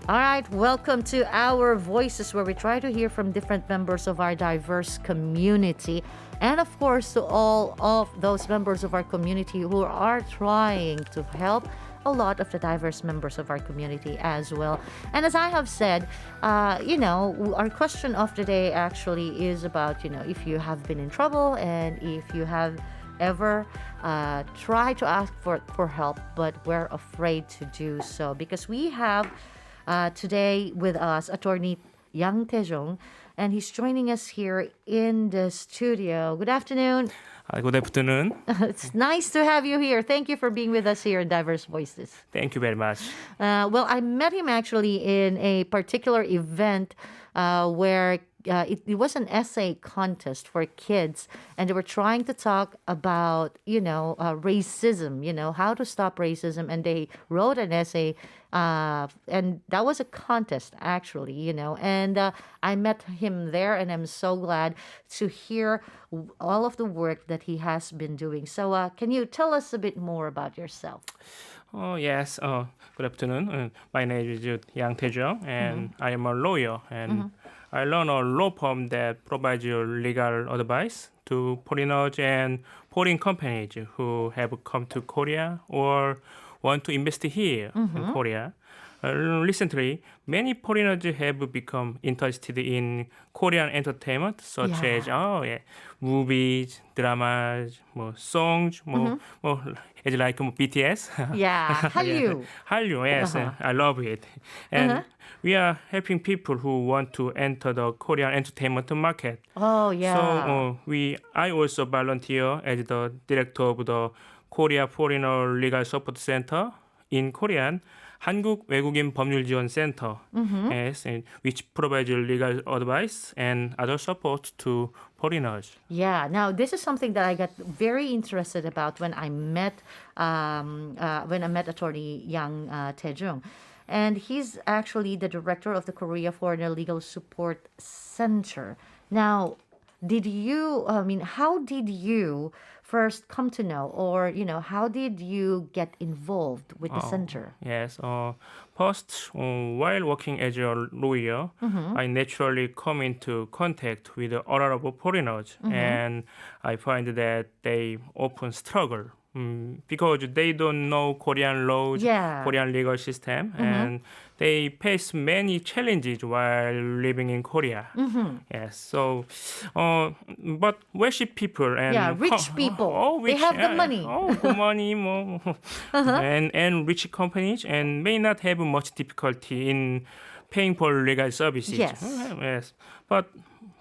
All right, welcome to Our Voices, where we try to hear from different members of our diverse community. And of course, to all of those members of our community who are trying to help a lot of the diverse members of our community as well. And as I have said, our question of the day actually is about, if you have been in trouble and if you have ever tried to ask for help, but we're afraid to do so. Because we have today with us attorney Yang Taejong, and he's joining us here in the studio. Good afternoon. Good afternoon. It's nice to have you here. Thank you for being with us here in Diverse Voices. Thank you very much. Well, I met him actually in a particular event where it was an essay contest for kids, and they were trying to talk about, racism, how to stop racism. And they wrote an essay, and that was a contest, actually, And I met him there, and I'm so glad to hear all of the work that he has been doing. So can you tell us a bit more about yourself? Oh, yes. Good afternoon. My name is Yang Taejong, and I am a lawyer. And I run a law firm that provides you legal advice to foreigners and foreign companies who have come to Korea or want to invest here in Korea. Recently, many foreigners have become interested in Korean entertainment, such as movies, dramas, songs, as like BTS. Yeah, Hallyu. Hallyu, yes, I love it. And we are helping people who want to enter the Korean entertainment market. Oh, yeah. So I also volunteer as the director of the Korea Foreigner Legal Support Center in Korean. 한국 외국인 법률 지원 센터, yes, which provides legal advice and other support to foreigners. Yeah. Now, this is something that I got very interested about when I met attorney Yang Taejong. And he's actually the director of the Korea Foreigner Legal Support Center. Now, how did you first come to know, or, how did you get involved with the center? Yes. First, while working as a lawyer, I naturally come into contact with a lot of foreigners, and I find that they often struggle because they don't know Korean laws, Korean legal system, and they face many challenges while living in Korea. Yes, so, but wealthy people and rich people, they have the money. Good money, and rich companies, and may not have much difficulty in paying for legal services. Yes, but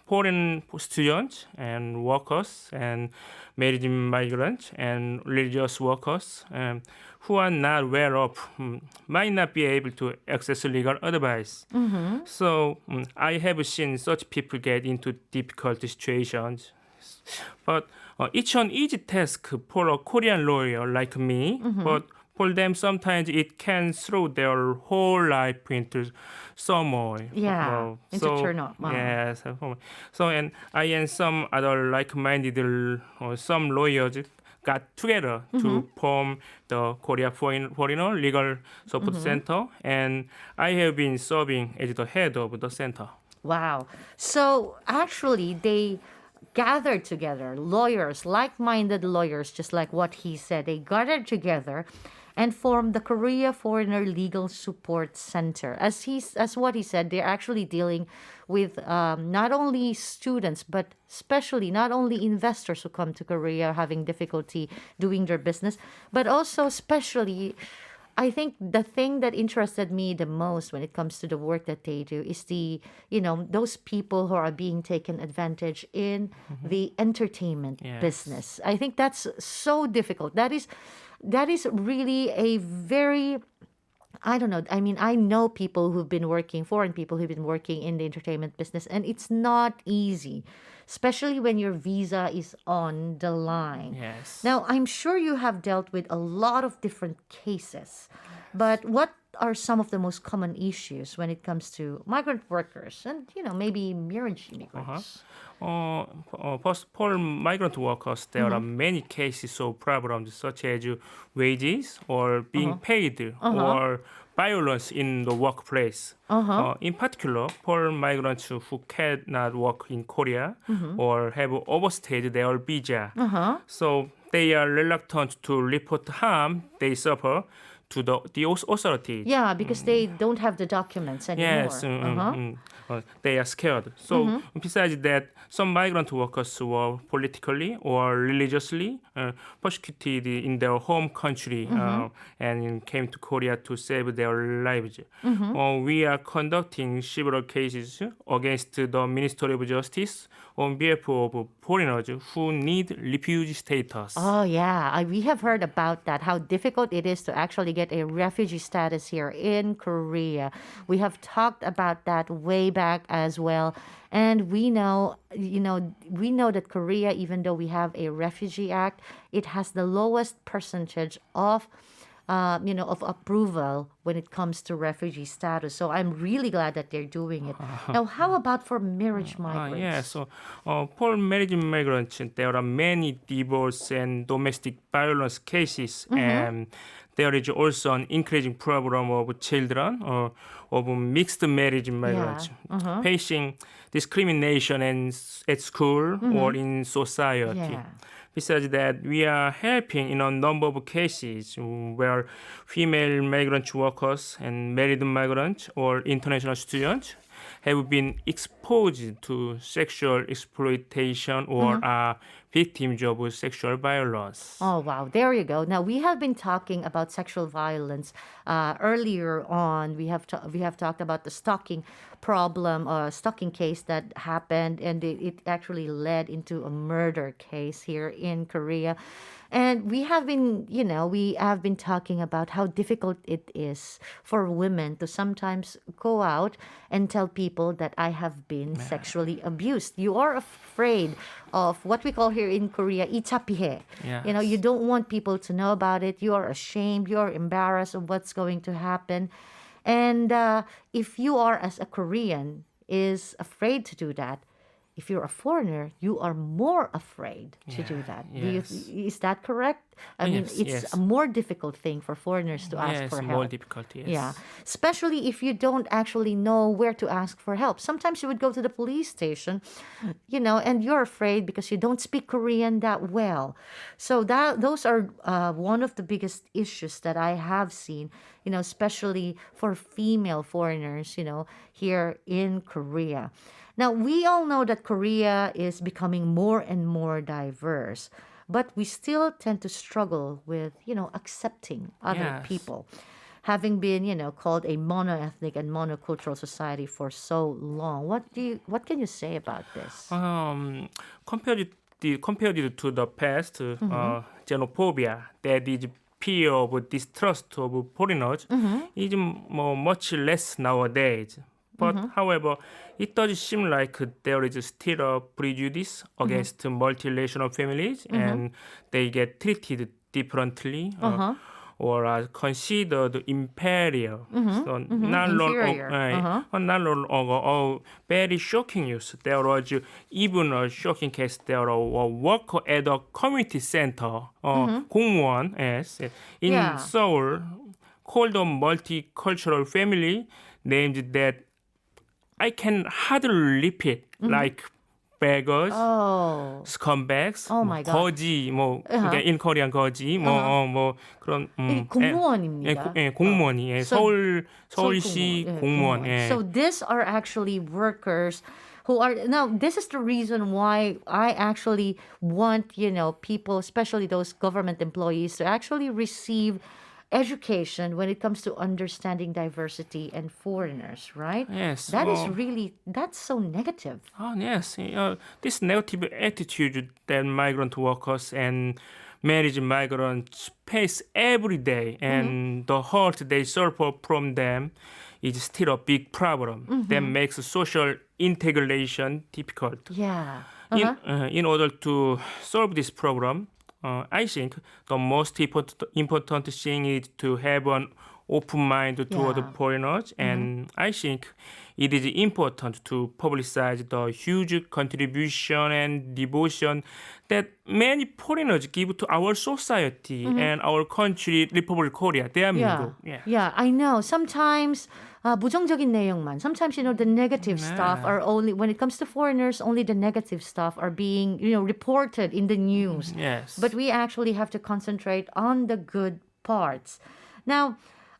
foreign students and workers and married migrants and religious workers who are not well off might not be able to access legal advice. So I have seen such people get into difficult situations. But it's an easy task for a Korean lawyer like me, but for them, sometimes it can throw their whole life into turmoil. Yeah, into turmoil. Yes. So, and I and some other like-minded some lawyers got together to form the Korea Foreigner Legal Support Center, and I have been serving as the head of the center. Wow. So actually, they gathered together, lawyers, like-minded lawyers, just like what he said. They gathered together and formed the Korea Foreigner Legal Support Center. As what he said, they're actually dealing with not only students, but especially not only investors who come to Korea having difficulty doing their business, but also especially, I think the thing that interested me the most when it comes to the work that they do is those people who are being taken advantage in the entertainment business. I think that's so difficult. That is really a very, I don't know. I mean, I know people foreign people who've been working in the entertainment business, and it's not easy, especially when your visa is on the line. Yes. Now, I'm sure you have dealt with a lot of different cases, but what are some of the most common issues when it comes to migrant workers and, maybe marriage immigrants? First, for migrant workers, there are many cases of problems such as wages or being paid or violence in the workplace. In particular, foreign migrants who cannot work in Korea or have overstayed their visa. So they are reluctant to report harm they suffer to the authorities. Yeah, because they don't have the documents anymore. Yes, they are scared. So besides that, some migrant workers were politically or religiously persecuted in their home country and came to Korea to save their lives. We are conducting several cases against the Ministry of Justice on behalf of foreigners who need refugee status. Oh, yeah. We have heard about that, how difficult it is to actually get a refugee status here in Korea. We have talked about that way back as well. And we know that Korea, even though we have a refugee act, it has the lowest percentage of of approval when it comes to refugee status. So I'm really glad that they're doing it. Now, how about for marriage migrants? Yeah, so for marriage migrants, there are many divorce and domestic violence cases, and there is also an increasing problem of children of mixed marriage migrants facing discrimination at school or in society. Yeah. Besides that, we are helping in a number of cases where female migrant workers and married migrants or international students have been exposed to sexual exploitation or are victims of sexual violence. Oh, wow. There you go. Now, we have been talking about sexual violence earlier on. We have talked about the stalking problem, stalking case that happened, and it actually led into a murder case here in Korea. And we have been talking about how difficult it is for women to sometimes go out and tell people that I have been sexually abused. You are afraid of what we call here in Korea, 이차피해. Yes. You don't want people to know about it. You are ashamed. You are embarrassed of what's going to happen. And if you are, as a Korean, is afraid to do that, if you're a foreigner, you are more afraid to do that. Yes. Is that correct? I mean, Yes, it's yes. a more difficult thing for foreigners to ask Yes, for help. more difficult, yes. Yeah, especially if you don't actually know where to ask for help. Sometimes you would go to the police station, and you're afraid because you don't speak Korean that well. So those are one of the biggest issues that I have seen, especially for female foreigners, here in Korea. Now, we all know that Korea is becoming more and more diverse, but we still tend to struggle with, accepting other Yes. people. Having been, called a monoethnic and monocultural society for so long, what can you say about this? Compared to the past, xenophobia, that is fear of distrust of foreigners, is much less nowadays. But however, it does seem like there is still a prejudice against multiracial families, and they get treated differently. Or are considered inferior. So not long Inferior. ago, very shocking news. There was even a shocking case. There was a worker at a community center, 공무원, yes, in Yeah. Seoul, called a multicultural family named that I can hardly repeat, like beggars, Oh, scumbags, Oh my God. 거지, 그러니까 in Korean 거지, 그런 공무원입니다. 공무원이 서울시 공무원. 공무원. 예. So these are actually workers who are now. This is the reason why I actually want people, especially those government employees, to actually receive education when it comes to understanding diversity and foreigners, right? Yes. That's so negative. Yes. This negative attitude that migrant workers and married migrants face every day, and the hurt they suffer from them is still a big problem that makes social integration difficult. Yeah. In order to solve this problem, I think the most important thing is to have an open mind toward Yeah. foreigners, and I think it is important to publicize the huge contribution and devotion that many foreigners give to our society and our country, Republic Korea, 대한민국. Yeah. Yeah, I know. Sometimes 부정적인 내용만. Sometimes the negative stuff are only when it comes to foreigners, only the negative stuff are being, reported in the news. Yes. But we actually have to concentrate on the good parts. Now,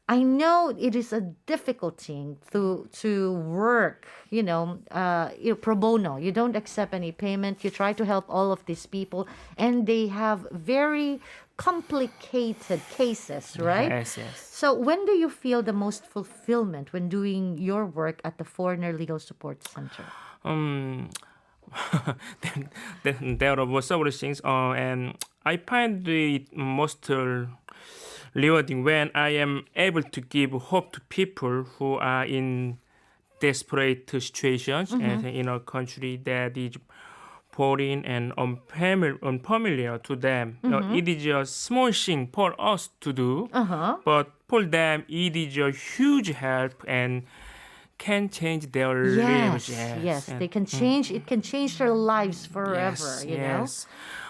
I know it is a difficult thing to work, pro bono. You don't accept any payment. You try to help all of these people, and they have very complicated cases, right? Yes, yes. So when do you feel the most fulfillment when doing your work at the Foreigner Legal Support Center? There are several things, and I find it most rewarding when I am able to give hope to people who are in desperate situations and in a country that is foreign and unfamiliar to them. It is a small thing for us to do, but for them it is a huge help and can change their lives. Yes, they can change. It can change their lives forever. Yes.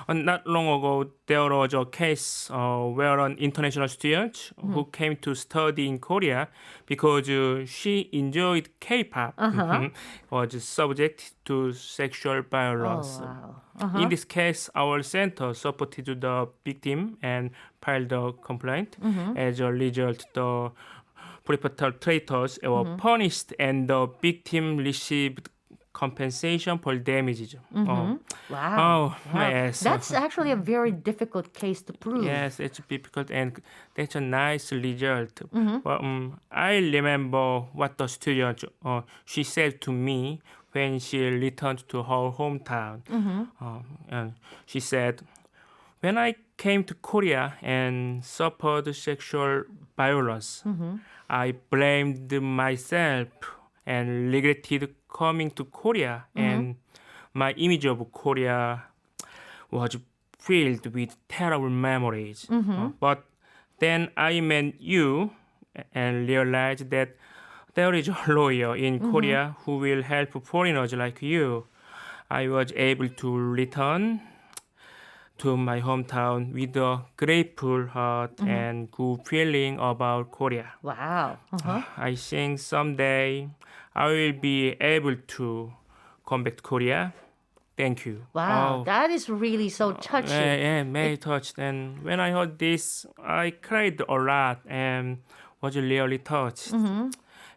Not long ago, there was a case where an international student who came to study in Korea because she enjoyed K-pop was subject to sexual violence. Oh, wow. In this case, our center supported the victim and filed a complaint. As a result, the perpetrators were punished and the victim received compensation for damages. Wow. Wow. Yes. That's actually a very difficult case to prove. Yes, it's difficult and that's a nice result. But, I remember what the student she said to me when she returned to her hometown. And she said, when I came to Korea and suffered sexual violence, I blamed myself and regretted coming to Korea, and my image of Korea was filled with terrible memories. But then I met you and realized that there is a lawyer in Korea who will help foreigners like you. I was able to return to my hometown with a grateful heart and good feeling about Korea. Wow. I think someday I will be able to come back to Korea. Thank you. Wow. That is really so touching. Yeah, very touched. And when I heard this, I cried a lot and was really touched.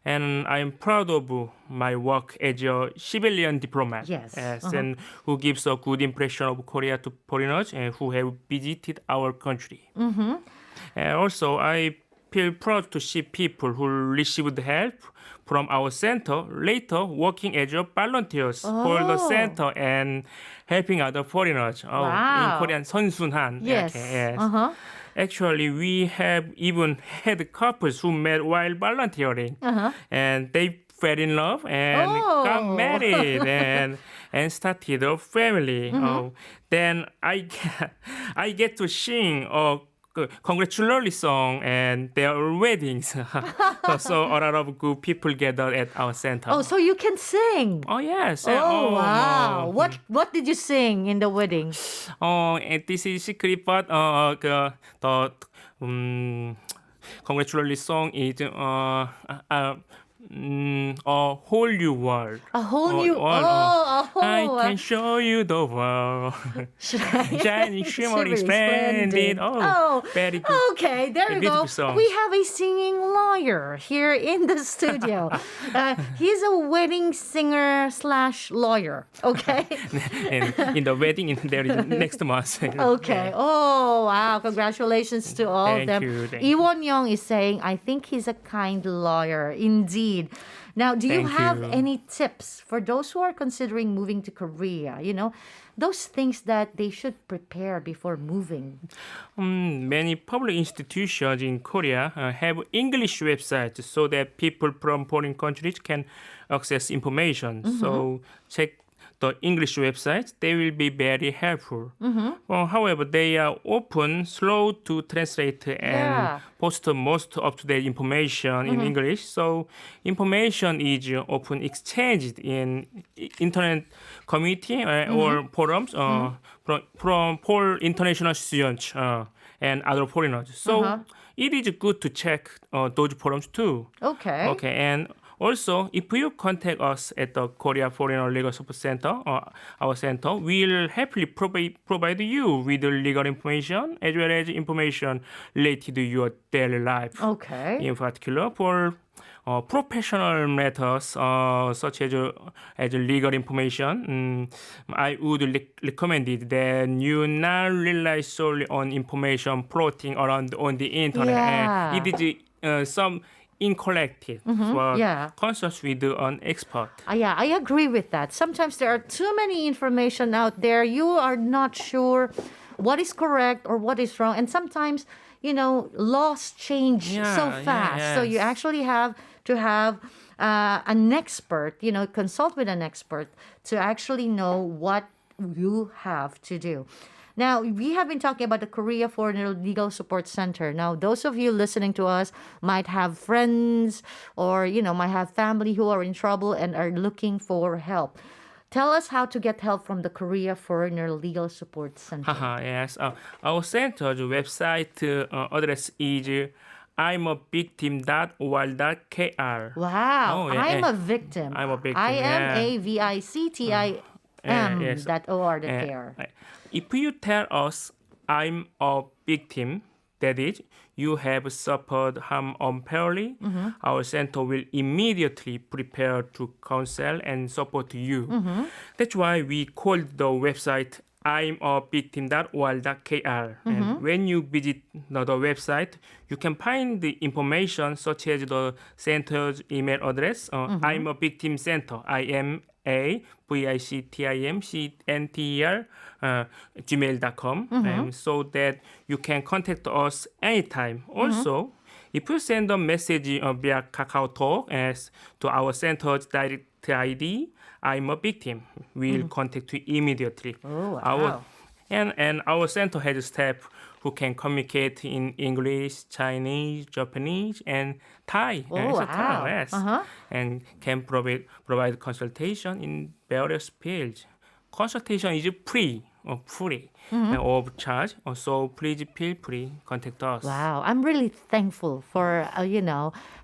And I'm proud of my work as a civilian diplomat. Yes. And who gives a good impression of Korea to foreigners and who have visited our country. And also, I feel proud to see people who received help from our center later working as volunteers for the center and helping other foreigners. Wow. In Korean, 선순환. Yes. Okay, yes. Actually, we have even had couples who met while volunteering, and they fell in love and got married and started a family. Then I get to sing a congratulatory song and their weddings. So a lot of good people gathered at our center. Oh, so you can sing. Oh yes. Oh, wow. What did you sing in the wedding? And this is secret, but the congratulatory song is a whole new world. A whole new world. a whole I can show you the world. Shining, shimmering, splendid. Oh, very good. Okay, there you go. beautiful song. We have a singing lawyer here in the studio. He's a wedding singer / lawyer. Okay. And in the wedding, there is next month. Okay. Oh, wow. Congratulations to all of Thank them. you, thank Lee Won-young is saying, I think he's a kind lawyer. Indeed. Now, do you Thank have you. any tips for those who are considering moving to Korea? Those things that they should prepare before moving. Many public institutions in Korea have English websites so that people from foreign countries can access information. So check the English websites, they will be very helpful. However, they are often slow to translate and Yeah. post most up-to-date information in English. So information is often exchanged in internet community or forums from for international students and other foreigners. So it is good to check those forums too. Okay. Okay, and also, if you contact us at the Korea Foreigner Legal Support Center, our center, we'll happily provide you with the legal information as well as information related to your daily life. Okay. In particular, for professional matters such as legal information, I would recommend it that you not rely solely on information floating around on the internet. Yeah. It is some incorrect, but Yeah. consult with an expert. Yeah, I agree with that. Sometimes there are too many information out there. You are not sure what is correct or what is wrong. And sometimes, laws change so Yeah, fast. So you yes. actually have to have an expert, consult with an expert to actually know what you have to do. Now, we have been talking about the Korea Foreigner Legal Support Center. Now, those of you listening to us might have friends or, might have family who are in trouble and are looking for help. Tell us how to get help from the Korea Foreigner Legal Support Center. Yes. Our center's website address is imavictim.or.kr. Wow, Oh, yeah, I'm yeah. a victim. I'm a victim, IMAVICTIM yes. .or.kr. If you tell us I'm a victim, that is, you have suffered harm unfairly, our center will immediately prepare to counsel and support you. That's why we called the website imavictim.or.kr. And when you visit the website, you can find the information such as the center's email address, I'm a victim center, IMAVICTIMCNTER, gmail.com, so that you can contact us anytime. Also, if you send a message via KakaoTalk as to our center's direct ID, I'm a victim, we'll contact you immediately. Oh, wow. And our center has staff who can communicate in English, Chinese, Japanese, and Thai, Oh, etc. wow. Yes. And can provide consultation in various fields. Consultation is free and of charge. So please feel free contact us. Wow, I'm really thankful for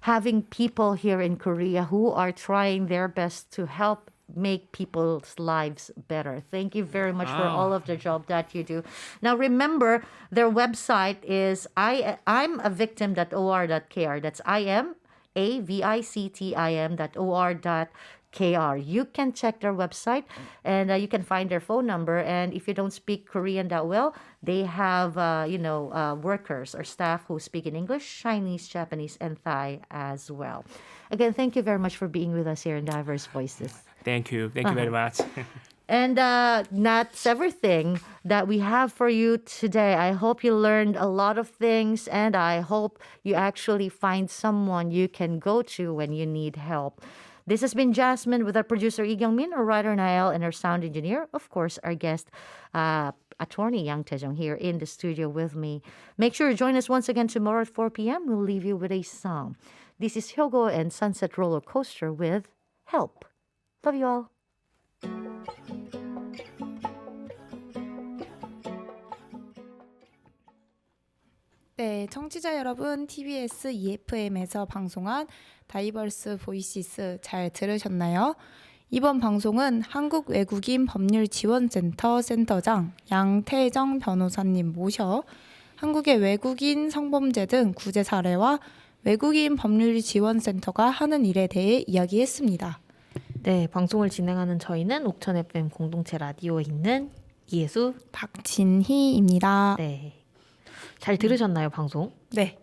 having people here in Korea who are trying their best to help make people's lives better. Thank you very much for all of the job that you do. Now remember, their website is imavictim.or.kr. That's IMAVICTIM.or.kr. You can check their website and you can find their phone number. And if you don't speak Korean that well, they have workers or staff who speak in English, Chinese, Japanese, and Thai as well. Again, thank you very much for being with us here in Diverse Voices. Thank you very much. And that's everything that we have for you today. I hope you learned a lot of things, and I hope you actually find someone you can go to when you need help. This has been Jasmine with our producer Lee Kyung-min, our writer Nael, and our sound engineer, of course, our guest, attorney Yang Tae-jung here in the studio with me. Make sure to join us once again tomorrow at 4 p.m. We'll leave you with a song. This is Hyogo and Sunset Roller Coaster with Help. Love you all. 네, 청취자 여러분, TBS EFM에서 방송한 다이버스 보이시스 잘 들으셨나요? 이번 방송은 한국외국인 법률지원센터 센터장 양태정 변호사님 모셔 한국의 외국인 성범죄 등 구제 사례와 외국인 법률지원센터가 하는 일에 대해 이야기했습니다. 네, 방송을 진행하는 저희는 옥천 FM 공동체 라디오에 있는 이예수, 박진희입니다. 네, 잘 들으셨나요, 방송? 네.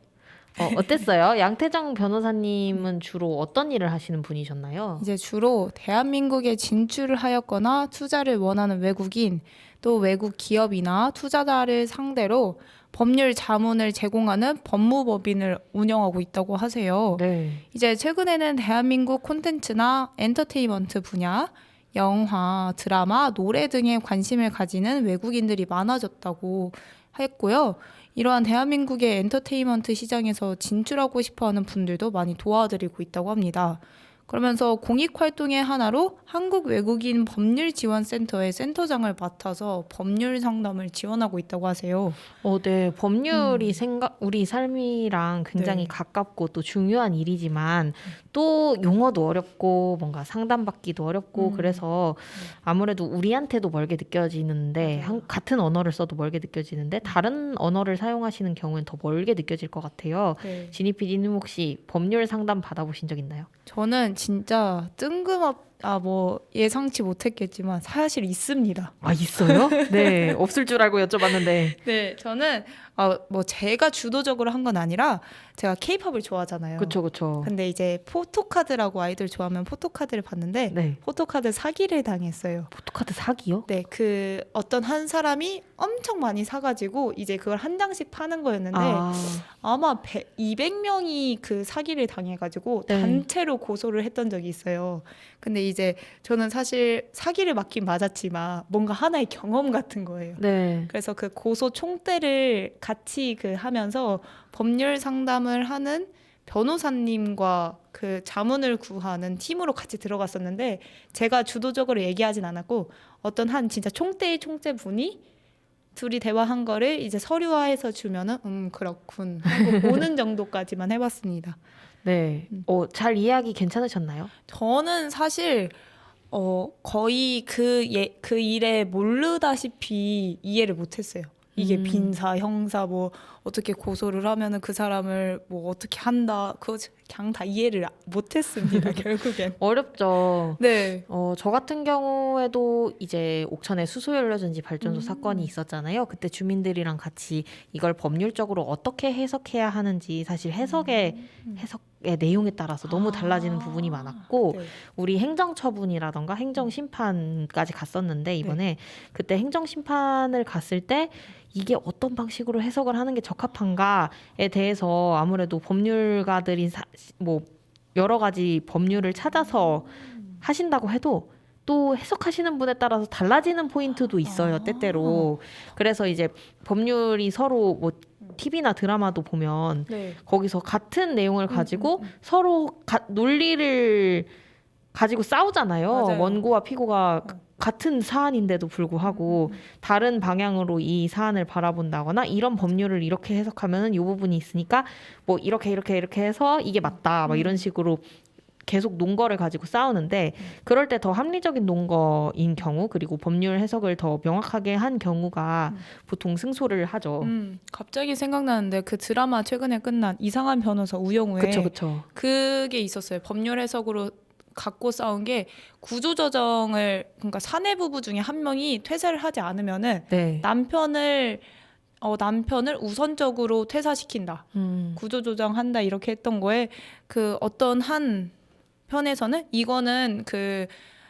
어땠어요? 양태정 변호사님은 주로 어떤 일을 하시는 분이셨나요? 이제 주로 대한민국에 진출을 하였거나 투자를 원하는 외국인, 또 외국 기업이나 투자자를 상대로 법률 자문을 제공하는 법무법인을 운영하고 있다고 하세요. 네. 이제 최근에는 대한민국 콘텐츠나 엔터테인먼트 분야, 영화, 드라마, 노래 등에 관심을 가지는 외국인들이 많아졌다고 했고요. 이러한 대한민국의 엔터테인먼트 시장에서 진출하고 싶어하는 분들도 많이 도와드리고 있다고 합니다. 그러면서 공익활동의 하나로 한국 외국인 법률지원센터의 센터장을 맡아서 법률 상담을 지원하고 있다고 하세요. 네. 법률이 우리 삶이랑 굉장히 네. 가깝고 또 중요한 일이지만 또 용어도 어렵고 뭔가 상담받기도 어렵고 그래서 아무래도 우리한테도 멀게 느껴지는데 같은 언어를 써도 멀게 느껴지는데 다른 언어를 사용하시는 경우엔 더 멀게 느껴질 것 같아요. 네. 지니 PD님 혹시 법률 상담 받아보신 적 있나요? 저는 진짜 예상치 못했겠지만 사실 있습니다. 아, 있어요? 네. 없을 줄 알고 여쭤봤는데. 네, 저는 제가 주도적으로 한 건 아니라 제가 케이팝을 좋아하잖아요. 그쵸. 근데 이제 포토카드라고 아이들 좋아하면 포토카드를 봤는데 네. 포토카드 사기를 당했어요. 포토카드 사기요? 네, 그 어떤 한 사람이 엄청 많이 사가지고 이제 그걸 한 장씩 파는 거였는데 아마 200명이 그 사기를 당해가지고 네. 단체로 고소를 했던 적이 있어요. 근데 이제 저는 사실 사기를 맞긴 맞았지만 뭔가 하나의 경험 같은 거예요. 네. 그래서 그 고소 총대를 같이 하면서 법률 상담을 하는 변호사님과 그 자문을 구하는 팀으로 같이 들어갔었는데 제가 주도적으로 얘기하진 않았고 어떤 한 진짜 총대의 총재분이 둘이 대화한 거를 이제 서류화해서 주면은 그렇군 하고 보는 정도까지만 해봤습니다. 네. 잘 이해하기 괜찮으셨나요? 저는 사실 거의 그 일에 모르다시피 이해를 못했어요. 이게 빈사, 형사 어떻게 고소를 하면은 그 사람을 어떻게 한다. 그거 그냥 다 이해를 못했습니다. 결국엔. 어렵죠. 네. 저 같은 경우에도 이제 옥천에 수소연료전지 발전소 사건이 있었잖아요. 그때 주민들이랑 같이 이걸 법률적으로 어떻게 해석해야 하는지 사실 해석의 내용에 따라서 너무 달라지는 부분이 많았고 네. 우리 행정처분이라던가 행정심판까지 갔었는데 이번에 그때 행정심판을 갔을 때 이게 어떤 방식으로 해석을 하는 게 적합한가에 대해서 아무래도 법률가들이 여러 가지 법률을 찾아서 하신다고 해도 또 해석하시는 분에 따라서 달라지는 포인트도 있어요, 때때로. 그래서 이제 법률이 서로 TV나 드라마도 보면 네. 거기서 같은 내용을 가지고 서로 논리를 가지고 싸우잖아요. 맞아요. 원고와 피고가 같은 사안인데도 불구하고 다른 방향으로 이 사안을 바라본다거나 이런 법률을 이렇게 해석하면은 이 부분이 있으니까 이렇게 해서 이게 맞다. 이런 식으로 계속 논거를 가지고 싸우는데 그럴 때 더 합리적인 논거인 경우 그리고 법률 해석을 더 명확하게 한 경우가 보통 승소를 하죠. 갑자기 생각나는데 그 드라마 최근에 끝난 이상한 변호사 우영우에 그쵸. 그게 있었어요. 법률 해석으로 갖고 싸운 게 구조조정을 그러니까 사내 부부 중에 한 명이 퇴사를 하지 않으면은 네. 남편을 우선적으로 퇴사시킨다. 구조조정한다 이렇게 했던 거에 그 어떤 한 편에서는 이거는 그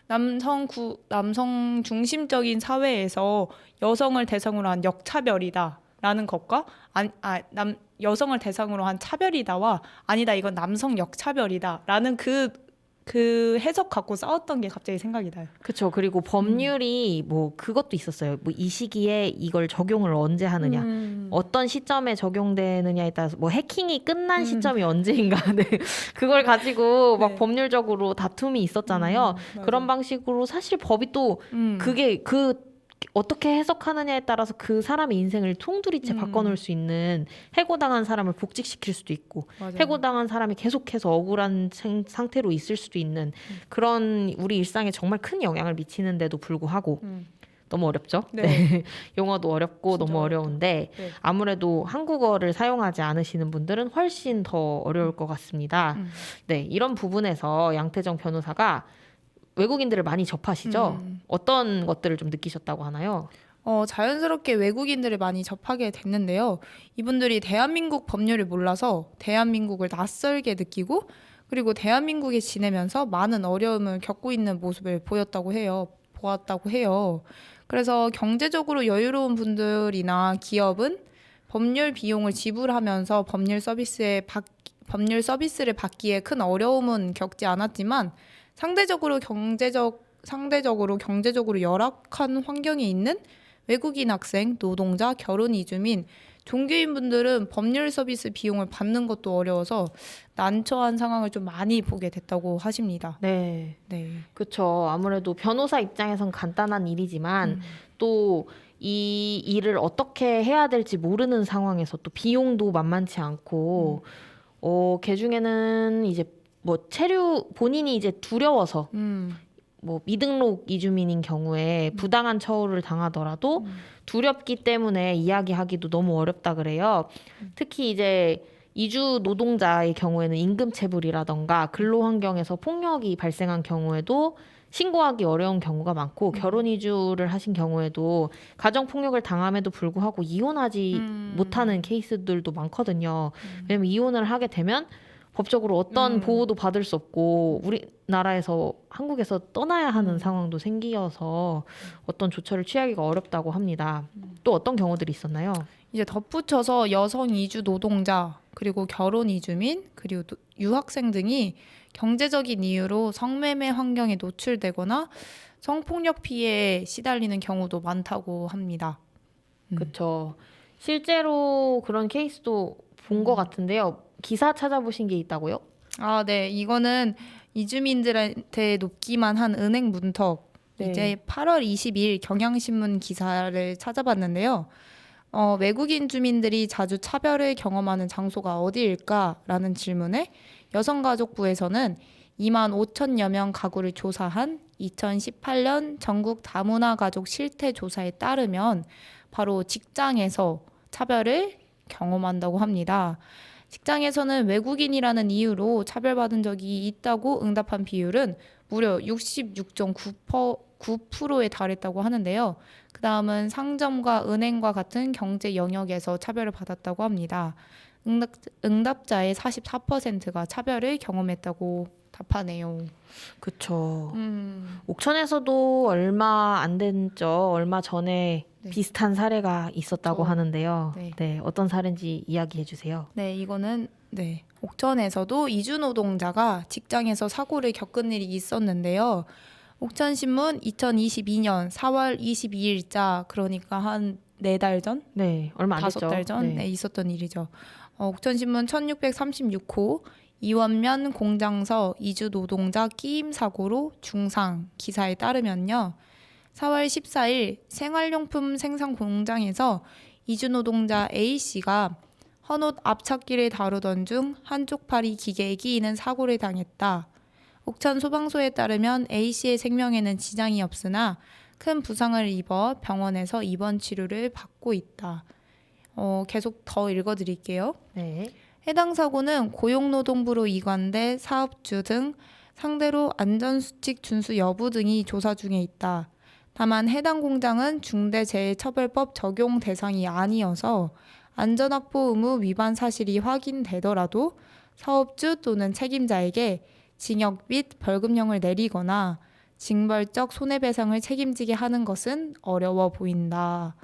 남성 중심적인 사회에서 여성을 대상으로 한 역차별이다라는 것과 여성을 대상으로 한 차별이다와 아니다 이건 남성 역차별이다라는 그 해석 갖고 싸웠던 게 갑자기 생각이 나요. 그렇죠. 그리고 법률이 그것도 있었어요. 이 시기에 이걸 적용을 언제 하느냐, 어떤 시점에 적용되느냐에 따라서 해킹이 끝난 시점이 언제인가, 네. 그걸 가지고 막 네. 법률적으로 다툼이 있었잖아요. 그런 방식으로 사실 법이 또 그게 어떻게 해석하느냐에 따라서 그 사람의 인생을 통두리째 바꿔놓을 수 있는 해고당한 사람을 복직시킬 수도 있고 맞아요. 해고당한 사람이 계속해서 억울한 상태로 있을 수도 있는 그런 우리 일상에 정말 큰 영향을 미치는데도 불구하고 너무 어렵죠? 네. 네. 용어도 어렵고 진짜 너무 어려운데 네. 아무래도 한국어를 사용하지 않으시는 분들은 훨씬 더 어려울 것 같습니다. 네, 이런 부분에서 양태정 변호사가 외국인들을 많이 접하시죠? 어떤 것들을 좀 느끼셨다고 하나요? 자연스럽게 외국인들을 많이 접하게 됐는데요. 이분들이 대한민국 법률을 몰라서 대한민국을 낯설게 느끼고 그리고 대한민국에 지내면서 많은 어려움을 겪고 있는 모습을 보았다고 해요. 그래서 경제적으로 여유로운 분들이나 기업은 법률 비용을 지불하면서 법률 서비스를 받기에 큰 어려움은 겪지 않았지만 상대적으로 경제적 상대적으로 경제적으로 열악한 환경에 있는 외국인 학생, 노동자, 결혼 이주민, 종교인 분들은 법률 서비스 비용을 받는 것도 어려워서 난처한 상황을 좀 많이 보게 됐다고 하십니다. 네. 네. 그렇죠. 아무래도 변호사 입장에선 간단한 일이지만 또 이 일을 어떻게 해야 될지 모르는 상황에서 또 비용도 만만치 않고 걔 중에는 이제 뭐 체류 본인이 이제 두려워서 뭐 미등록 이주민인 경우에 부당한 처우를 당하더라도 두렵기 때문에 이야기하기도 너무 어렵다 그래요. 특히 이제 이주 노동자의 경우에는 임금체불이라던가 근로 환경에서 폭력이 발생한 경우에도 신고하기 어려운 경우가 많고 결혼 이주를 하신 경우에도 가정 폭력을 당함에도 불구하고 이혼하지 못하는 케이스들도 많거든요. 왜냐면 이혼을 하게 되면 법적으로 어떤 보호도 받을 수 없고 우리나라에서 한국에서 떠나야 하는 상황도 생기어서 어떤 조처를 취하기가 어렵다고 합니다. 또 어떤 경우들이 있었나요? 이제 덧붙여서 여성 이주 노동자, 그리고 결혼 이주민, 그리고 유학생 등이 경제적인 이유로 성매매 환경에 노출되거나 성폭력 피해에 시달리는 경우도 많다고 합니다. 그렇죠. 실제로 그런 케이스도 본 것 같은데요. 기사 찾아보신 게 있다고요? 아, 네. 이거는 이주민들한테 높기만 한 은행 문턱. 네. 이제 8월 22일 경향신문 기사를 찾아봤는데요. 외국인 주민들이 자주 차별을 경험하는 장소가 어디일까라는 질문에 여성가족부에서는 2만 5천여 명 가구를 조사한 2018년 전국 다문화 가족 실태 조사에 따르면 바로 직장에서 차별을 경험한다고 합니다. 직장에서는 외국인이라는 이유로 차별받은 적이 있다고 응답한 비율은 무려 66.9%에 달했다고 하는데요. 그 다음은 상점과 은행과 같은 경제 영역에서 차별을 받았다고 합니다. 응답자의 44%가 차별을 경험했다고 답하네요. 그렇죠. 옥천에서도 얼마 안 됐죠. 얼마 전에 네. 비슷한 사례가 있었다고 그렇죠. 하는데요. 네. 네, 어떤 사례인지 이야기해 주세요. 네, 이거는 옥천에서도 이주 노동자가 직장에서 사고를 겪은 일이 있었는데요. 옥천신문 2022년 4월 22일자, 그러니까 한 4달 전? 네, 얼마 안 됐죠. 5달 전 네. 있었던 일이죠. 옥천신문 1636호 이원면 공장서 이주 노동자 끼임 사고로 중상 기사에 따르면요. 4월 14일 생활용품 생산 공장에서 이주 노동자 A씨가 헌옷 앞찾기를 다루던 중 한쪽 팔이 기계에 끼이는 사고를 당했다. 옥천 소방서에 따르면 A씨의 생명에는 지장이 없으나 큰 부상을 입어 병원에서 입원 치료를 받고 있다. 계속 더 읽어드릴게요. 네. 해당 사고는 고용노동부로 이관돼 사업주 등 상대로 안전수칙 준수 여부 등이 조사 중에 있다. 다만 해당 공장은 중대재해처벌법 적용 대상이 아니어서 안전확보 의무 위반 사실이 확인되더라도 사업주 또는 책임자에게 징역 및 벌금형을 내리거나 징벌적 손해배상을 책임지게 하는 것은 어려워 보인다.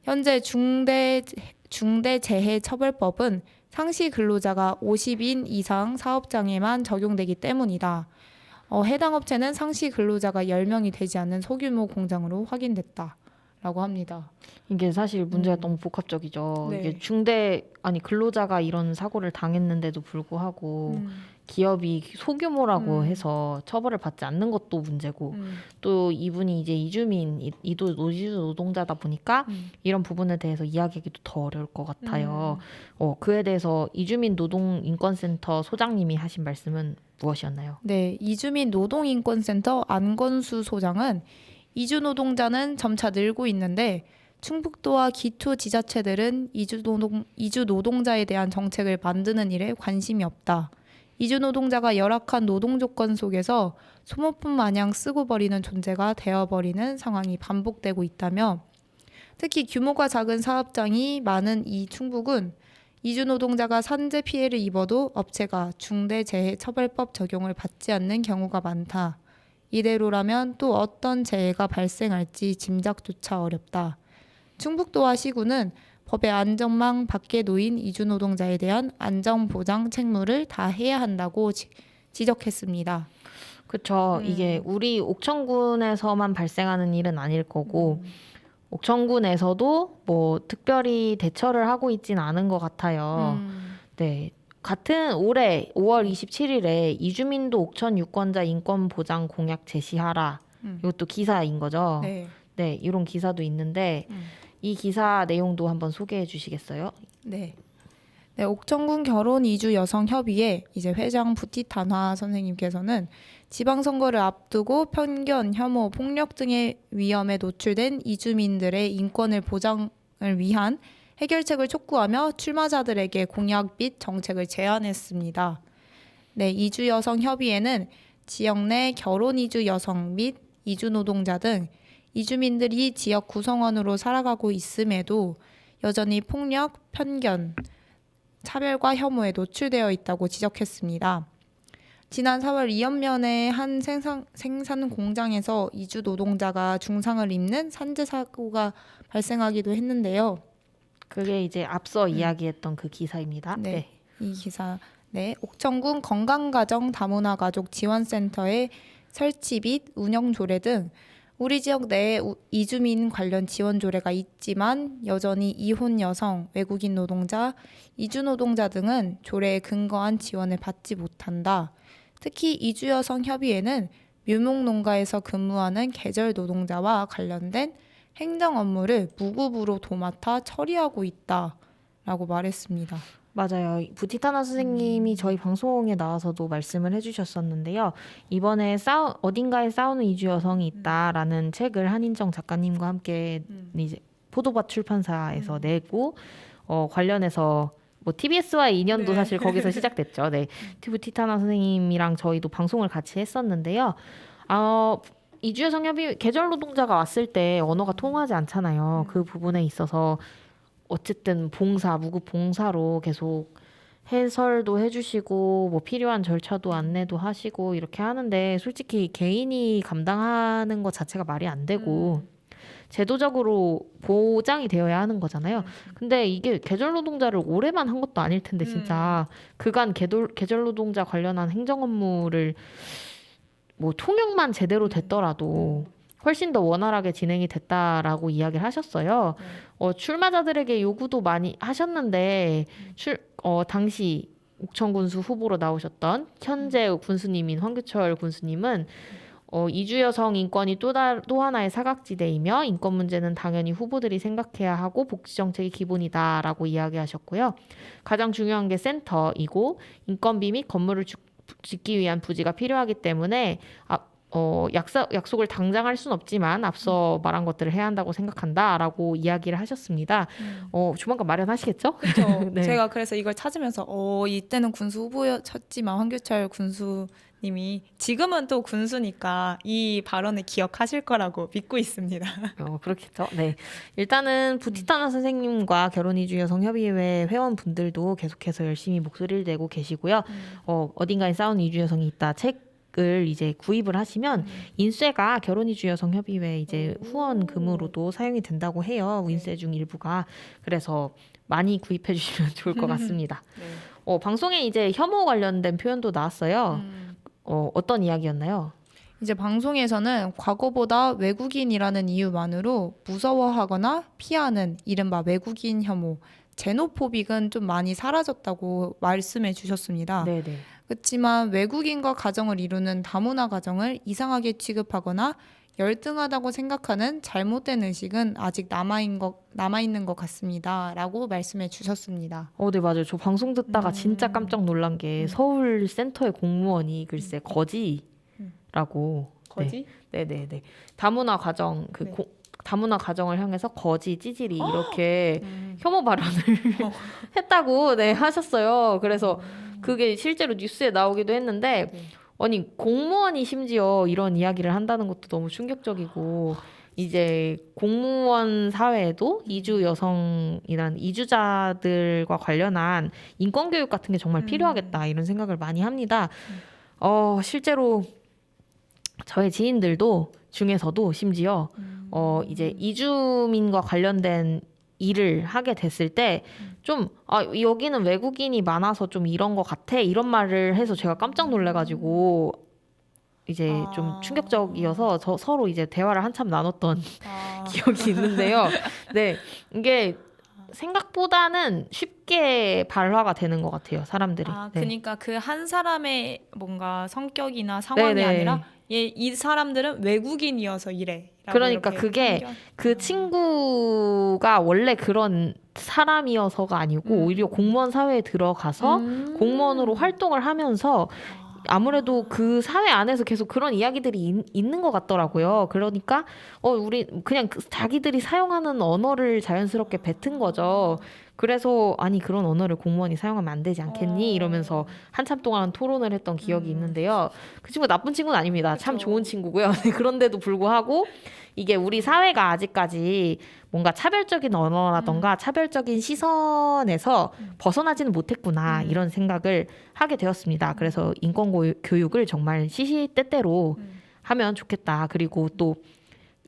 현재 중대재해처벌법은 상시 근로자가 50인 이상 사업장에만 적용되기 때문이다. 해당 업체는 상시 근로자가 10명이 되지 않는 소규모 공장으로 확인됐다라고 합니다. 이게 사실 문제가 너무 복합적이죠. 네. 이게 근로자가 이런 사고를 당했는데도 불구하고 기업이 소규모라고 해서 처벌을 받지 않는 것도 문제고 또 이분이 이제 이주 노동자다 보니까 이런 부분에 대해서 이야기하기도 더 어려울 것 같아요. 그에 대해서 이주민 노동인권센터 소장님이 하신 말씀은 무엇이었나요? 네, 이주민 노동인권센터 안건수 소장은 이주 노동자는 점차 늘고 있는데 충북도와 기초지자체들은 이주 노동자에 대한 정책을 만드는 일에 관심이 없다. 이주 노동자가 열악한 노동 조건 속에서 소모품 마냥 쓰고 버리는 존재가 되어버리는 상황이 반복되고 있다며 특히 규모가 작은 사업장이 많은 이 충북은 이주 노동자가 산재 피해를 입어도 업체가 중대재해처벌법 적용을 받지 않는 경우가 많다. 이대로라면 또 어떤 재해가 발생할지 짐작조차 어렵다. 충북도와 시군은 법의 안전망 밖에 놓인 이주 노동자에 대한 안전보장 책무를 다해야 한다고 지적했습니다. 그렇죠. 이게 우리 옥천군에서만 발생하는 일은 아닐 거고 옥천군에서도 뭐 특별히 대처를 하고 있진 않은 것 같아요. 네. 같은 올해 5월 27일에 이주민도 옥천 유권자 인권 보장 공약 제시하라. 이것도 기사인 거죠. 네. 네, 이런 기사도 있는데 이 기사 내용도 한번 소개해 주시겠어요? 네. 네, 옥천군 결혼 이주 여성 협의회 이제 회장 부티탄화 선생님께서는 지방선거를 앞두고 편견, 혐오, 폭력 등의 위험에 노출된 이주민들의 인권을 보장을 위한 해결책을 촉구하며 출마자들에게 공약 및 정책을 제안했습니다. 네, 이주 여성 협의회는 지역 내 결혼 이주 여성 및 이주 노동자 등 이주민들이 지역 구성원으로 살아가고 있음에도 여전히 폭력, 편견, 차별과 혐오에 노출되어 있다고 지적했습니다. 지난 4월 이연면의 한 생산 공장에서 이주 노동자가 중상을 입는 산재 사고가 발생하기도 했는데요. 그게 이제 앞서 이야기했던 그 기사입니다. 네, 이 기사. 네, 옥천군 건강가정 다문화가족 지원센터의 설치 및 운영 조례 등 우리 지역 내에 이주민 관련 지원 조례가 있지만 여전히 이혼 여성, 외국인 노동자, 이주 노동자 등은 조례에 근거한 지원을 받지 못한다. 특히 이주 여성 협의회는 묘목농가에서 근무하는 계절 노동자와 관련된 행정 업무를 무급으로 도맡아 처리하고 있다라고 말했습니다. 맞아요. 부티타나 선생님이 저희 방송에 나와서도 말씀을 해주셨었는데요. 이번에 어딘가에 싸우는 이주 여성이 있다라는 책을 한인정 작가님과 함께 이제 포도밭 출판사에서 내고 관련해서 뭐 TBS와의 인연도 사실 거기서 시작됐죠. 네, 부티타나 선생님이랑 저희도 방송을 같이 했었는데요. 이주 여성 협의 계절 노동자가 왔을 때 언어가 통하지 않잖아요. 그 부분에 있어서 어쨌든 무급 봉사로 계속 해설도 해주시고 뭐 필요한 절차도 안내도 하시고 이렇게 하는데 솔직히 개인이 감당하는 것 자체가 말이 안 되고 제도적으로 보장이 되어야 하는 거잖아요. 근데 이게 계절 노동자를 올해만 한 것도 아닐 텐데 진짜 그간 계절 노동자 관련한 행정 업무를 뭐 통역만 제대로 됐더라도 훨씬 더 원활하게 진행이 됐다라고 이야기를 하셨어요. 출마자들에게 요구도 많이 하셨는데 당시 옥천군수 후보로 나오셨던 현재 군수님인 황규철 군수님은 이주 여성 인권이 또 하나의 사각지대이며 인권 문제는 당연히 후보들이 생각해야 하고 복지 정책이 기본이다라고 이야기하셨고요. 가장 중요한 게 센터이고 인건비 및 건물을 짓기 위한 부지가 필요하기 때문에 약속을 당장 할 수는 없지만 앞서 말한 것들을 해야 한다고 생각한다라고 이야기를 하셨습니다. 조만간 마련하시겠죠? 그렇죠. 네. 제가 그래서 이걸 찾으면서 이때는 군수 후보였지만 황교철 군수님이 지금은 또 군수니까 이 발언을 기억하실 거라고 믿고 있습니다. 그렇겠죠. 네. 일단은 부티타나 선생님과 결혼 이주 여성 협의회 회원분들도 계속해서 열심히 목소리를 내고 계시고요. 어딘가에 싸우는 이주 여성이 있다. 책을 이제 구입을 하시면 인쇄가 결혼 이주 여성 협의회 이제 후원금으로도 사용이 된다고 해요. 인쇄 중 일부가. 그래서 많이 구입해 주시면 좋을 것 같습니다. 네. 방송에 이제 혐오 관련된 표현도 나왔어요. 어떤 이야기였나요? 이제 방송에서는 과거보다 외국인이라는 이유만으로 무서워하거나 피하는 이른바 외국인 혐오, 제노포빅은 좀 많이 사라졌다고 말씀해 주셨습니다. 네네. 그렇지만 외국인과 가정을 이루는 다문화 가정을 이상하게 취급하거나 열등하다고 생각하는 잘못된 의식은 아직 남아있는 것 같습니다. 라고 말씀해 주셨습니다. 네, 맞아요. 저 방송 듣다가 진짜 깜짝 놀란 게 서울 센터의 공무원이 글쎄 거지라고. 거지? 네네네. 다문화 가정 다문화 가정을 향해서 거지, 찌질이 이렇게 혐오 발언을 했다고 하셨어요. 그래서 그게 실제로 뉴스에 나오기도 했는데 아니 공무원이 심지어 이런 이야기를 한다는 것도 너무 충격적이고 이제 공무원 사회에도 이주 여성이란 이주자들과 관련한 인권 교육 같은 게 정말 필요하겠다 이런 생각을 많이 합니다. 실제로 저의 지인들도 중에서도 심지어 이제 이주민과 관련된 일을 하게 됐을 때 좀 여기는 외국인이 많아서 좀 이런 것 같아 이런 말을 해서 제가 깜짝 놀래가지고 이제 좀 아. 충격적이어서 서로 이제 대화를 한참 나눴던 기억이 있는데요. 네, 이게 생각보다는 쉽게 발화가 되는 것 같아요, 사람들이. 네. 그러니까 그 한 사람의 뭔가 성격이나 상황이 네네. 아니라 이 사람들은 외국인이어서 이래. 라고 그러니까 이렇게 그게 그 친구가 원래 그런 사람이어서가 아니고 오히려 공무원 사회에 들어가서 공무원으로 활동을 하면서 아무래도 그 사회 안에서 계속 그런 이야기들이 있는 것 같더라고요. 그러니까 우리 그냥 자기들이 사용하는 언어를 자연스럽게 뱉은 거죠. 그래서 아니 그런 언어를 공무원이 사용하면 안 되지 않겠니? 이러면서 한참 동안 토론을 했던 기억이 있는데요. 그 친구 나쁜 친구는 아닙니다. 참 좋은 친구고요. 네, 그런데도 불구하고 이게 우리 사회가 아직까지 뭔가 차별적인 언어라던가 차별적인 시선에서 벗어나지는 못했구나 이런 생각을 하게 되었습니다. 그래서 인권 교육을 정말 시시때때로 하면 좋겠다. 그리고 또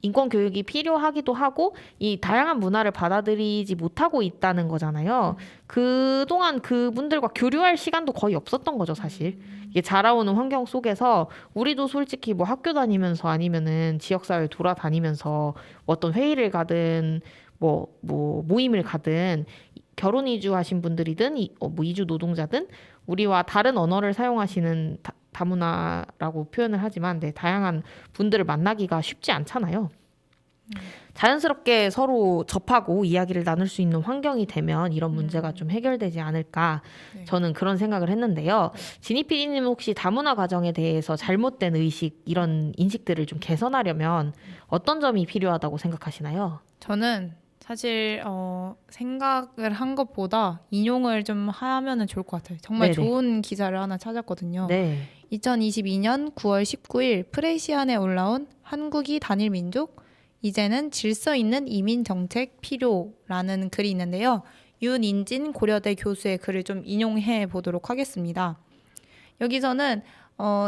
인권 교육이 필요하기도 하고 이 다양한 문화를 받아들이지 못하고 있다는 거잖아요. 그동안 그분들과 교류할 시간도 거의 없었던 거죠, 사실. 이게 자라오는 환경 속에서 우리도 솔직히 뭐 학교 다니면서 아니면은 지역사회 돌아다니면서 어떤 회의를 가든 뭐 모임을 가든 결혼 이주하신 분들이든 뭐 이주 노동자든 우리와 다른 언어를 사용하시는 다문화라고 표현을 하지만 다양한 분들을 만나기가 쉽지 않잖아요. 자연스럽게 서로 접하고 이야기를 나눌 수 있는 환경이 되면 이런 문제가 좀 해결되지 않을까 저는 그런 생각을 했는데요. 지니 PD님 혹시 다문화 가정에 대해서 잘못된 의식 이런 인식들을 좀 개선하려면 어떤 점이 필요하다고 생각하시나요? 저는 사실 생각을 한 것보다 인용을 좀 하면은 좋을 것 같아요. 정말 네네. 좋은 기사를 하나 찾았거든요. 네. 2022년 9월 19일 프레시안에 올라온 한국이 단일 민족 이제는 질서 있는 이민 정책 필요라는 글이 있는데요. 윤인진 고려대 교수의 글을 좀 인용해 보도록 하겠습니다. 여기서는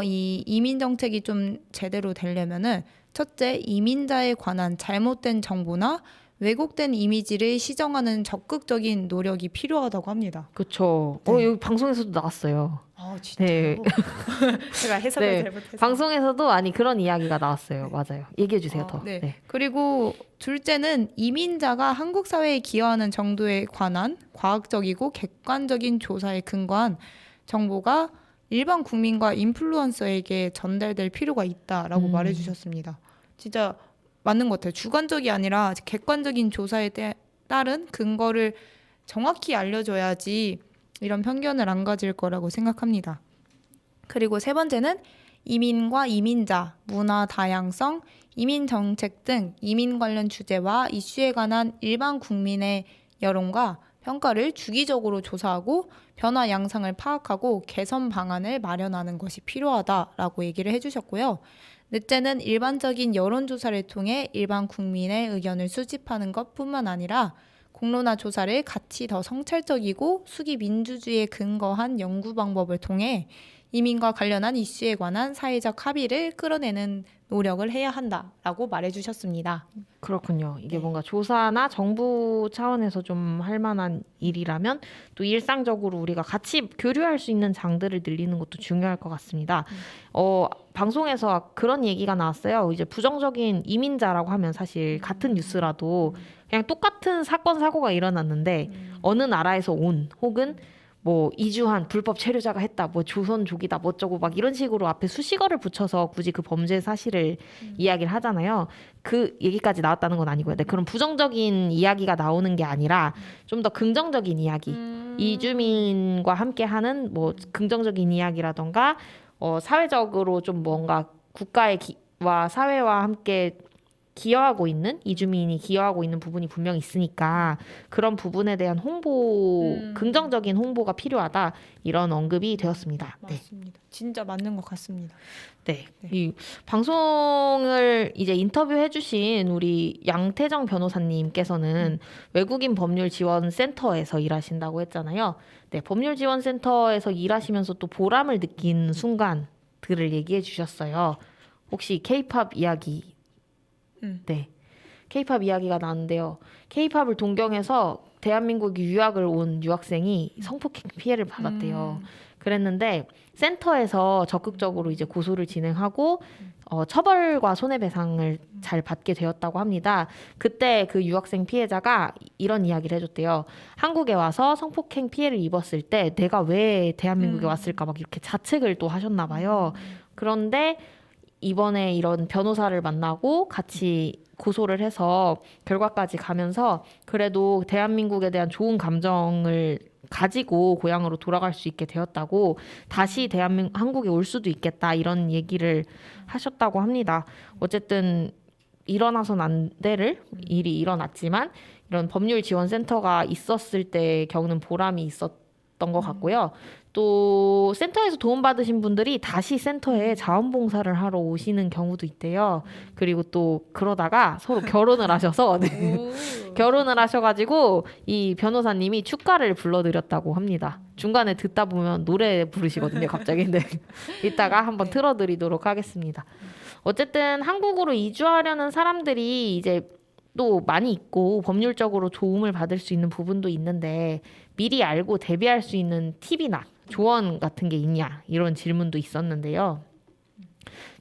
이 이민 정책이 좀 제대로 되려면은 첫째, 이민자에 관한 잘못된 정보나 왜곡된 이미지를 시정하는 적극적인 노력이 필요하다고 합니다. 그렇죠. 네. 여기 방송에서도 나왔어요. 진짜요? 네. 제가 해석을 네. 잘못해서. 방송에서도 그런 이야기가 나왔어요. 맞아요. 얘기해 주세요, 더. 네. 네. 그리고 둘째는 이민자가 한국 사회에 기여하는 정도에 관한 과학적이고 객관적인 조사에 근거한 정보가 일반 국민과 인플루언서에게 전달될 필요가 있다라고 말해주셨습니다. 진짜 맞는 것 같아요. 주관적이 아니라 객관적인 조사에 따른 근거를 정확히 알려줘야지 이런 편견을 안 가질 거라고 생각합니다. 그리고 세 번째는 이민과 이민자, 문화 다양성, 이민 정책 등 이민 관련 주제와 이슈에 관한 일반 국민의 여론과 평가를 주기적으로 조사하고 변화 양상을 파악하고 개선 방안을 마련하는 것이 필요하다라고 얘기를 해주셨고요. 넷째는 일반적인 여론조사를 통해 일반 국민의 의견을 수집하는 것뿐만 아니라 공론화 조사를 같이 더 성찰적이고 수기 민주주의에 근거한 연구 방법을 통해 이민과 관련한 이슈에 관한 사회적 합의를 끌어내는 노력을 해야 한다라고 말해주셨습니다. 그렇군요. 이게 뭔가 조사나 정부 차원에서 좀 할 만한 일이라면 또 일상적으로 우리가 같이 교류할 수 있는 장들을 늘리는 것도 중요할 것 같습니다. 방송에서 그런 얘기가 나왔어요. 이제 부정적인 이민자라고 하면 사실 같은 뉴스라도 그냥 똑같은 사건 사고가 일어났는데 어느 나라에서 온 혹은 뭐 이주한 불법 체류자가 했다, 뭐 조선족이다, 뭐 어쩌고 막 이런 식으로 앞에 수식어를 붙여서 굳이 그 범죄 사실을 이야기를 하잖아요. 그 얘기까지 나왔다는 건 아니고요. 네, 그런 부정적인 이야기가 나오는 게 아니라 좀 더 긍정적인 이야기, 이주민과 함께하는 뭐 긍정적인 이야기라던가 사회적으로 좀 뭔가 국가와 사회와 함께 기여하고 있는 이주민이 기여하고 있는 부분이 분명히 있으니까 그런 부분에 대한 홍보, 긍정적인 홍보가 필요하다 이런 언급이 되었습니다. 네. 맞습니다. 진짜 맞는 것 같습니다. 네. 이 방송을 이제 인터뷰해주신 우리 양태정 변호사님께서는 외국인 법률 지원 센터에서 일하신다고 했잖아요. 네, 법률 지원 센터에서 일하시면서 또 보람을 느낀 순간들을 얘기해 주셨어요. 혹시 K-팝 이야기? 네. K-팝 이야기가 나왔는데요. K-팝을 동경해서 대한민국에 유학을 온 유학생이 성폭행 피해를 받았대요. 그랬는데 센터에서 적극적으로 이제 고소를 진행하고 처벌과 손해배상을 잘 받게 되었다고 합니다. 그때 그 유학생 피해자가 이런 이야기를 해줬대요. 한국에 와서 성폭행 피해를 입었을 때 내가 왜 대한민국에 왔을까 막 이렇게 자책을 또 하셨나 봐요. 그런데 이번에 이런 변호사를 만나고 같이 고소를 해서 결과까지 가면서 그래도 대한민국에 대한 좋은 감정을 가지고 고향으로 돌아갈 수 있게 되었다고 다시 한국에 올 수도 있겠다 이런 얘기를 하셨다고 합니다. 어쨌든 일어나선 안 될 일이 일어났지만 이런 법률지원센터가 있었을 때 겪는 보람이 있었던 것 같고요. 또 센터에서 도움받으신 분들이 다시 센터에 자원봉사를 하러 오시는 경우도 있대요. 그리고 또 그러다가 서로 결혼을 하셔서 결혼을 하셔가지고 이 변호사님이 축가를 불러드렸다고 합니다. 중간에 듣다 보면 노래 부르시거든요. 갑자기. 근데 이따가 한번 틀어드리도록 하겠습니다. 어쨌든 한국으로 이주하려는 사람들이 이제 또 많이 있고 법률적으로 도움을 받을 수 있는 부분도 있는데 미리 알고 대비할 수 있는 팁이나 조언 같은 게 있냐 이런 질문도 있었는데요.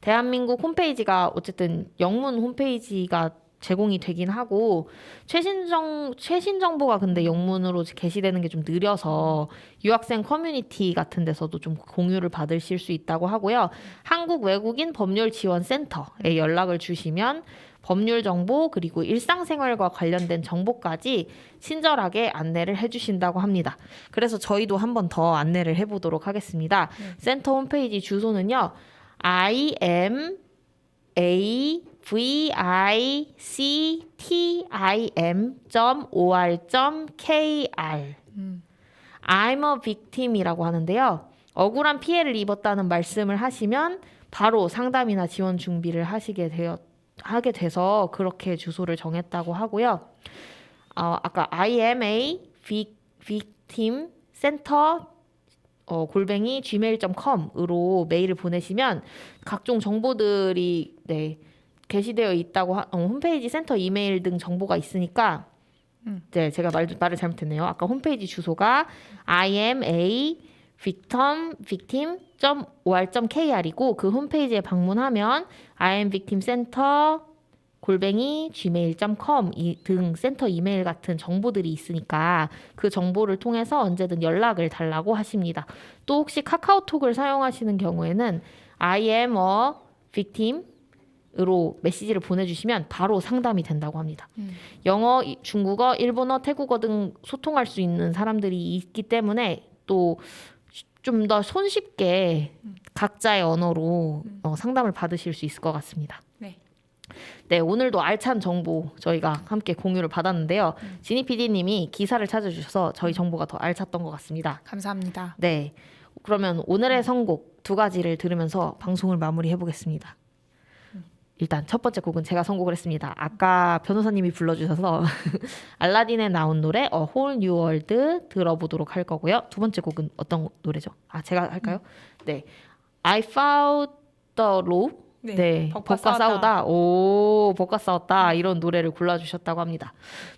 대한민국 홈페이지가 어쨌든 영문 홈페이지가 제공이 되긴 하고 최신 정보가 근데 영문으로 게시되는 게 좀 느려서 유학생 커뮤니티 같은 데서도 좀 공유를 받으실 수 있다고 하고요. 한국 외국인 법률 지원 센터에 연락을 주시면 법률 정보 그리고 일상생활과 관련된 정보까지 친절하게 안내를 해주신다고 합니다. 그래서 저희도 한 번 더 안내를 해보도록 하겠습니다. 센터 홈페이지 주소는요. imvictim.or.kr I'm a victim이라고 하는데요. 억울한 피해를 입었다는 말씀을 하시면 바로 상담이나 지원 준비를 하게 돼서 그렇게 주소를 정했다고 하고요. 아까 IMA victim center 골뱅이 gmail.com으로 메일을 보내시면 각종 정보들이 게시되어 있다고 홈페이지 센터 이메일 등 정보가 있으니까 네, 제가 말을 잘못했네요. 아까 홈페이지 주소가 imavictim.or.kr이고 그 홈페이지에 방문하면 imvictimcenter 골뱅이 gmail.com 등 센터 이메일 같은 정보들이 있으니까 그 정보를 통해서 언제든 연락을 달라고 하십니다. 또 혹시 카카오톡을 사용하시는 경우에는 I am a victim 으로 메시지를 보내주시면 바로 상담이 된다고 합니다. 영어, 중국어, 일본어, 태국어 등 소통할 수 있는 사람들이 있기 때문에 또 좀 더 손쉽게 각자의 언어로 상담을 받으실 수 있을 것 같습니다. 네, 오늘도 알찬 정보 저희가 함께 공유를 받았는데요. 지니 PD님이 기사를 찾아주셔서 저희 정보가 더 알찼던 것 같습니다. 감사합니다. 네, 그러면 오늘의 선곡 2가지를 들으면서 방송을 마무리해 보겠습니다. 일단 첫 번째 곡은 제가 선곡을 했습니다. 아까 변호사님이 불러주셔서 알라딘에 나온 노래 A Whole New World 들어보도록 할 거고요. 두 번째 곡은 어떤 노래죠? 제가 할까요? 네, I Found the Law. 네, 법과 싸우다. 오, 법과 싸웠다. 이런 노래를 골라주셨다고 합니다.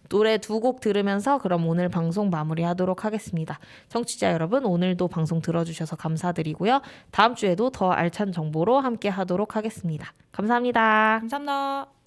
노래 2곡 들으면서 그럼 오늘 방송 마무리하도록 하겠습니다. 청취자 여러분, 오늘도 방송 들어주셔서 감사드리고요. 다음 주에도 더 알찬 정보로 함께 하도록 하겠습니다. 감사합니다. 감사합니다.